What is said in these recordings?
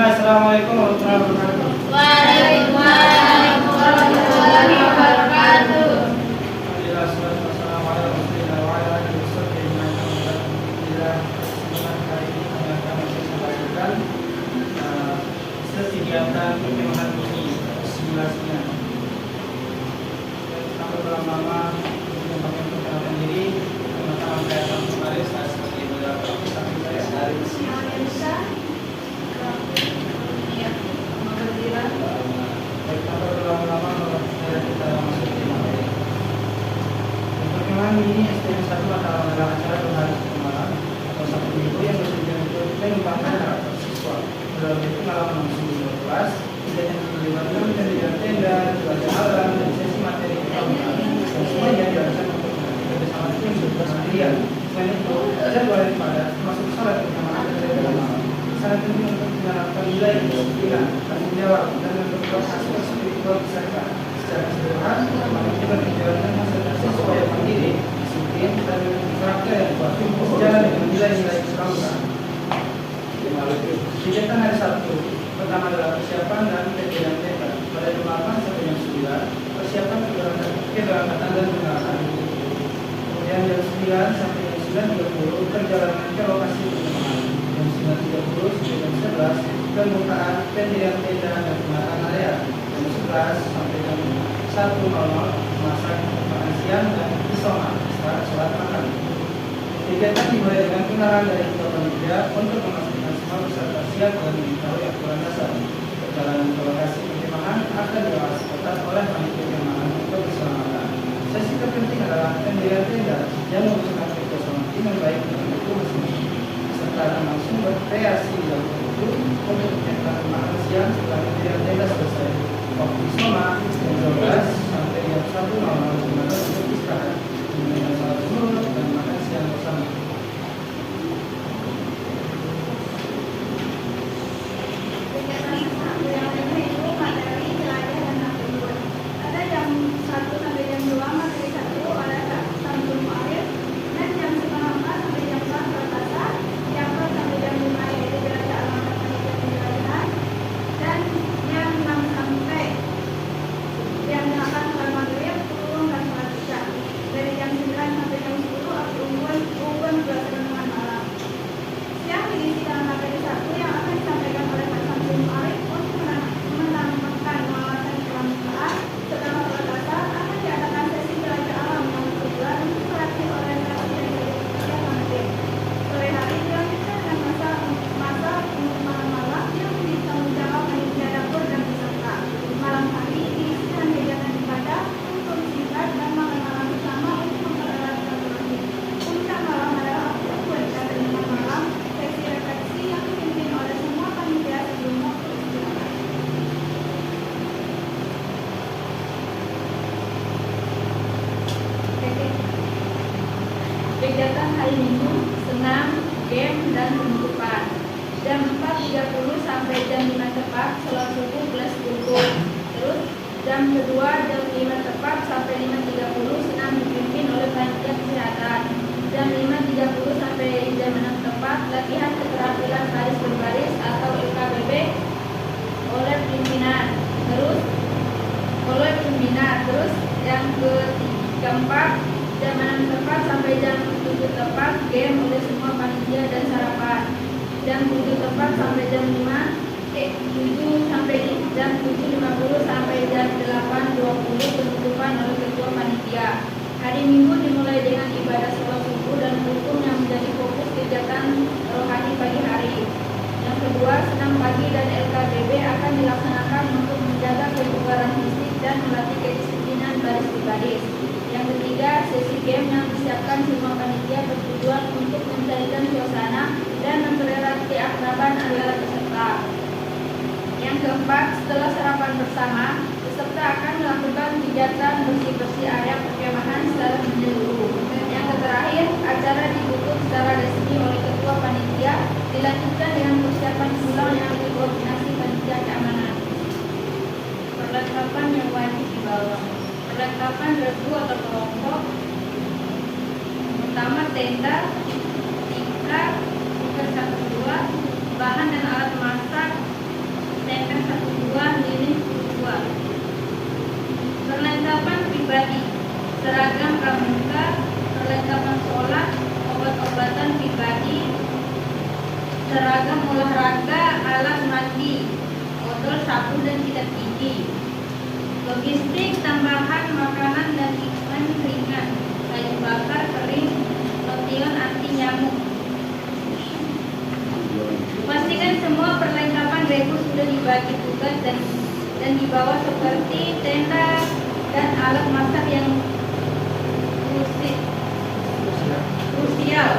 Assalamualaikum warahmatullahi wabarakatuh. Waalaikumsalam warahmatullahi wabarakatuh. Alhamdulillah, wassalatu wassalamu ala Rasulillah wa ala alihi washabbihi ajmain. Alhamdulillah, kesempatan hari ini kami akan menyampaikan kegiatan perkemahan ini simulasinya. Tanpa berlama-lama untuk memperkenalkan diri, teman-teman saya akan kembali sebagai beberapa saksi saya dari Baik, tanpa berlama-lama kita masuk ke tema. Perkemahan ini STM 1 adalah acara berhari malam atau satu minggu yang bertujuan untuk mengembangkan karakter siswa. Dalam itu pengalaman langsung di luar kelas, kegiatan yang melibatkan pendidikan tenda, belajar alam, dan sesi materi keagamaan, dan semuanya dilakukan untuk mengerti bersama tim sendirian. Selain itu, ada dua hari padat, termasuk salat berjamaah dan belajar malam. Sangat penting untuk menerapkan nilai kedisiplinan, tanggung jawab, dan memperkuat aspek spiritual peserta. Secara keseluruhan, kemarin juga menjalankan masyarakat siswa yang mandiri, disiplin, dan memiliki karakter yang kuat, sejalan dengan nilai-nilai keselamatan. Kegiatan hari Sabtu pertama adalah persiapan dan kegiatan tenda pada jam 8 sampai jam 9, persiapan keberangkatan dan pengarahan. Kemudian jam 9 sampai jam 9.30 perjalanan ke lokasi perkemahan. Jam 9.30 sampai jam 11 pembukaan pendirian tenda dan pengarahan area. Jam 11 sampai jam 1.00 masak makan siang dan isoma istirahat sholat makan. Kegiatan dimulai dengan pengarahan dari ketua panitia untuk memastikan semua peserta siap dan mengetahui aturan dasar. Perjalanan ke lokasi perkemahan akan diawasi ketat oleh panitia perkemahan untuk keselamatan. Sesi terpenting adalah pendirian tenda yang membutuhkan kebersamaan tim yang baik dengan itu masing-masing. Peserta akan langsung berkreasi di dalam itu untuk menyediakan makan siang setelah pendirian tenda selesai. Waktu isoma jam 12 sampai jam 1.00 digunakan untuk istirahat, menunaikan salat zuhur dan makan siang bersama. Kegiatan hari Minggu, senam, game, dan penutupan. Jam 4.30 sampai jam 5 tepat, sholat subuh plus kultum. Terus jam kedua, jam 5 tepat sampai 5.30, senam dipimpin oleh panitia kesehatan. Jam 5.30 sampai jam 6 tepat, latihan keterampilan baris berbaris atau LKBB oleh pimpinan. Terus yang keempat, jam 6 tepat sampai jam 7 tepat, game oleh semua panitia dan sarapan. Jam 7 tepat sampai jam 7 sampai jam 7.50 sampai jam 8.20 penutupan oleh ketua panitia. Hari Minggu dimulai dengan ibadah sholat subuh dan rukun yang menjadi fokus kegiatan rohani pagi hari. Yang kedua, senam pagi dan LKBB akan dilaksanakan untuk menjaga kebugaran fisik dan melatih kedisiplinan baris berbaris. Yang ketiga, sesi game yang disiapkan semua panitia bertujuan untuk mencairkan suasana dan mempererat keakraban antara peserta. Yang keempat, setelah sarapan bersama, peserta akan melakukan kegiatan bersih-bersih area perkemahan secara menyeluruh. Yang terakhir, acara ditutup secara resmi oleh ketua panitia, dilanjutkan dengan persiapan pulang yang dikoordinasi panitia keamanan. Perlengkapan yang wajib dibawa. Perlengkapan regu atau kelompok. Pertama, tenda, tikar, tikar 1-2, bahan dan alat masak, olahraga, alat mandi, odol, sabun, dan sikat gigi. Logistik, tambahan makanan dan iklan ringan, kayu bakar kering, lotion anti nyamuk. Pastikan semua perlengkapan Regu sudah dibagi tugas dan dibawa seperti tenda dan alat masak yang krusial.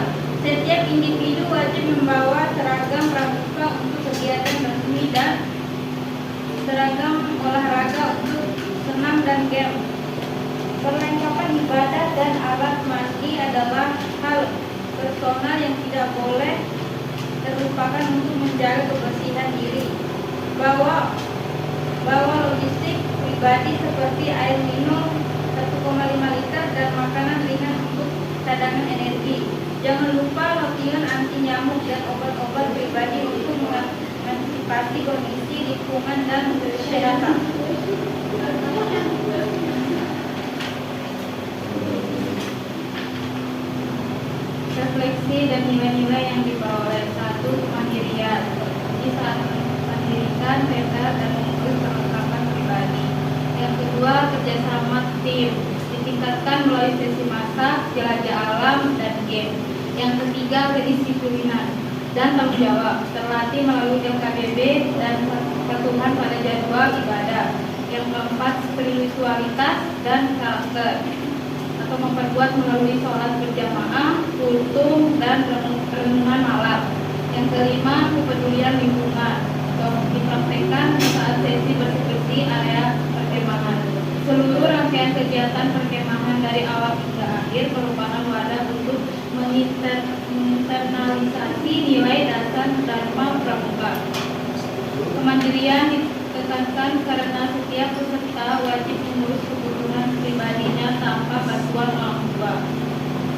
Setiap individu wajib membawa seragam pramuka untuk kegiatan resmi dan seragam olahraga untuk senam dan game. Perlengkapan ibadah dan alat mandi adalah hal personal yang tidak boleh terlupakan untuk menjaga kebersihan diri. Bawa logistik pribadi seperti air minum 1,5 liter dan makanan ringan untuk cadangan energi. Jangan lupa lotion anti nyamuk dan obat-obat pribadi untuk mengantisipasi kondisi lingkungan dan kesehatan. Refleksi dan nilai-nilai yang diperoleh. 1. Kemandirian. Di saat mendirikan tenda dan mengurus perlengkapan pribadi. Yang kedua, kerjasama tim. Ditingkatkan melalui sesi masak, jelajah alam, dan game. Yang ketiga, kedisiplinan dan tanggung jawab. Terlatih melalui LKBB dan kepatuhan pada jadwal ibadah. Yang keempat, spiritualitas dan karakter, atau memperkuat melalui sholat berjamaah, kultum, dan renungan malam. Yang kelima, kepedulian lingkungan, atau dipraktekkan saat sesi bersih-bersih area perkemahan. Seluruh rangkaian kegiatan perkemahan dari awal hingga akhir merupakan wadah untuk menginternalisasi nilai dasar Dharma Pramuka. Kemandirian ditekankan karena setiap peserta wajib mengurus kebutuhan pribadinya tanpa bantuan orang tua.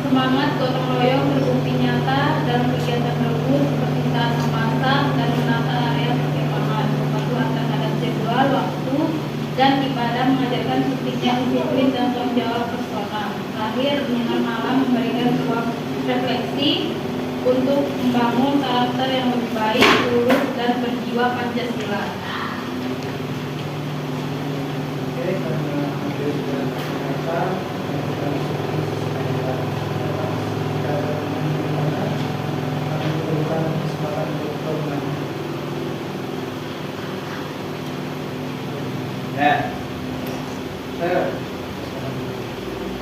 Semangat gotong royong terbukti nyata dalam kegiatan Regu seperti saat memasak dan menata area perkemahan. Kepatuhan terhadap jadwal waktu dan ibadah mengajarkan pentingnya disiplin dan tanggung jawab personal. Terakhir, renungan malam memberikan ruang refleksi untuk membangun karakter yang lebih baik, lurus, dan berjiwa Pancasila. Oke, karena hampir sudah ternyata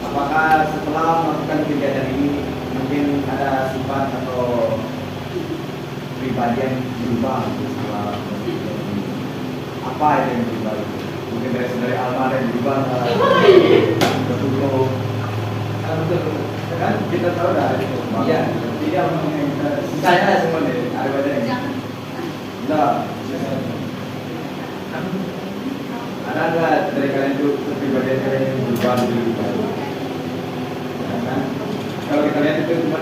apakah setelah melakukan kegiatan ini mungkin ada sifat atau pribadi yang berubah setelah apa yang berubah? Mungkin dari Alma yang berubah ke Tuko. betul. Kan kita tahu dah itu. Iya. Jadi saya semua nih ada banyak. Enggak. Ada nggak dari kalian itu kepribadian kalian yang berubah lebih baik? Ya kan? Kalau kita lihat itu cuma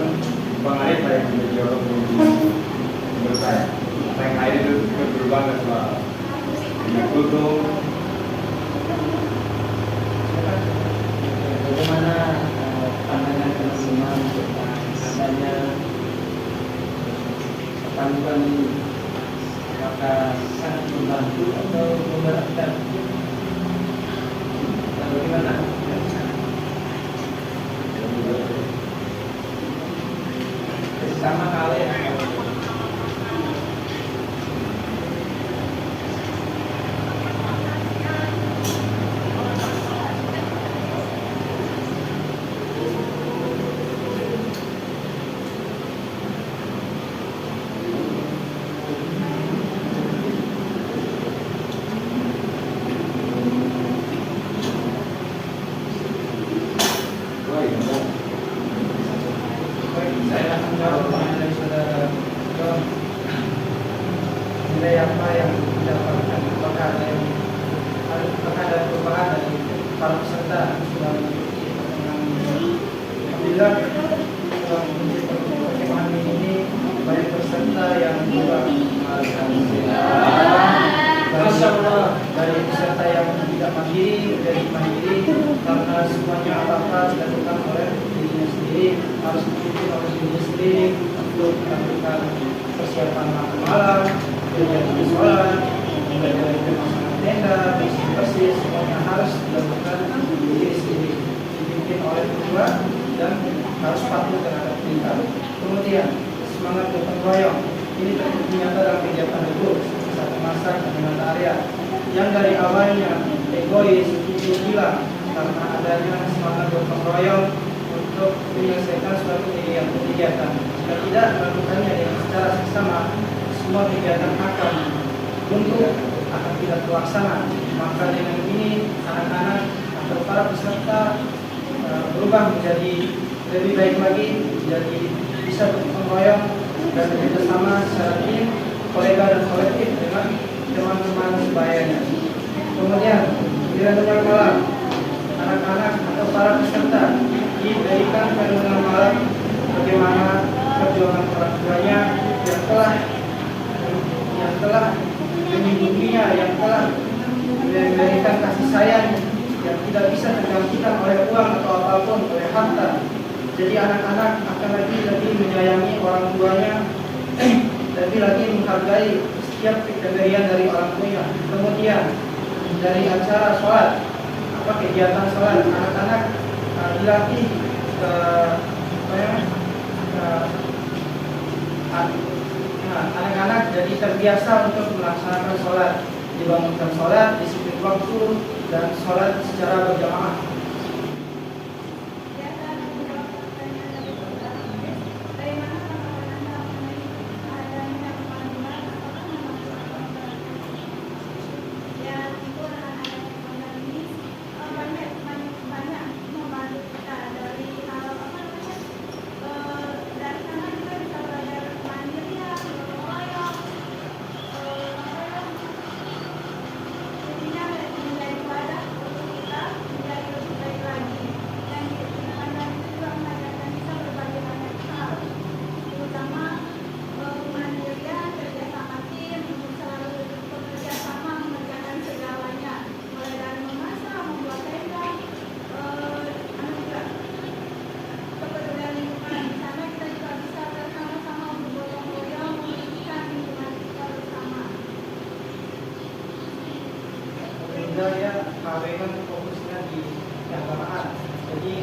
Bang Arif yang menjadi orang menurut saya. Yang lain itu berubah ke soal kultur. Bagaimana pandangan teman-teman tentang adanya panduan ini? Apakah sangat membantu atau memberatkan? Bagaimana? Sama halnya. Saya akan jawab pertanyaan dari saudara John. Nilai apa yang didapatkan? Apakah ada perubahan dari para peserta sudah mengikuti perkembangan ini? Apabila dalam perkembangan ini banyak peserta yang berubah, dari peserta yang tidak mandiri menjadi mandiri karena semuanya apa-apa dilakukan oleh dirinya sendiri, harus mengikuti oleh dirinya sendiri untuk melakukan persiapan maksimal malam, kegiatan sholat, kegiatan pemasangan tenda, bersih-bersih, semuanya harus dilakukan diri sendiri, dipimpin oleh ketua dan harus patuh terhadap perintah. Kemudian semangat gotong royong ini terbukti nyata dalam kegiatan debut satu masa kemenangan area yang dari awalnya egois itu hilang karena adanya semangat gotong royong untuk menyelesaikan suatu kegiatan. Jika tidak melakukannya dengan secara seksama, semua kegiatan akan buntu, akan tidak terlaksana. Maka dengan ini anak-anak atau para peserta berubah menjadi lebih baik lagi, jadi bisa bergotong royong dan bekerjasama secara tim, kolega dan kolektif dengan teman-teman sebayanya. Kemudian di renungan malam, anak-anak atau para peserta diberikan renungan malam bagaimana perjuangan orang tuanya yang telah melindunginya, yang telah memberikan kasih sayang yang tidak bisa tergantikan oleh uang atau apapun, oleh harta. Jadi anak-anak akan lebih menyayangi orang tuanya, lebih lagi menghargai setiap keberian dari orang tuanya. Kemudian dari acara sholat, kegiatan sholat, anak-anak dilatih anak-anak jadi terbiasa untuk melaksanakan sholat, dibangunkan sholat, disiplin waktu, dan sholat secara berjamaah. Ya, KWN fokusnya di keagamaan. Jadi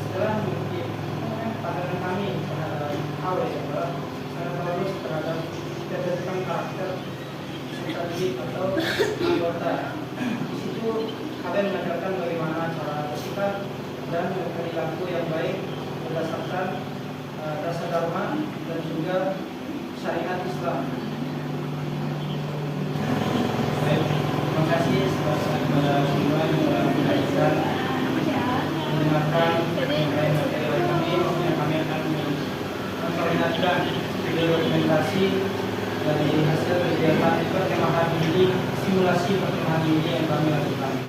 setelah mengikuti pandangan kami terhadap KW sangat bagus terhadap ketentuan karakter peserta didik atau anggota. Di situ KWN mengajarkan bagaimana cara bersikap dan perilaku yang baik berdasarkan dasar dharma dan juga syariat Islam. Terima kasih kepada semua yang telah mendengarkan materi kami. Kami akan memperlihatkan video dokumentasi dari hasil kegiatan perkemahan ini, simulasi perkemahan ini yang kami lakukan.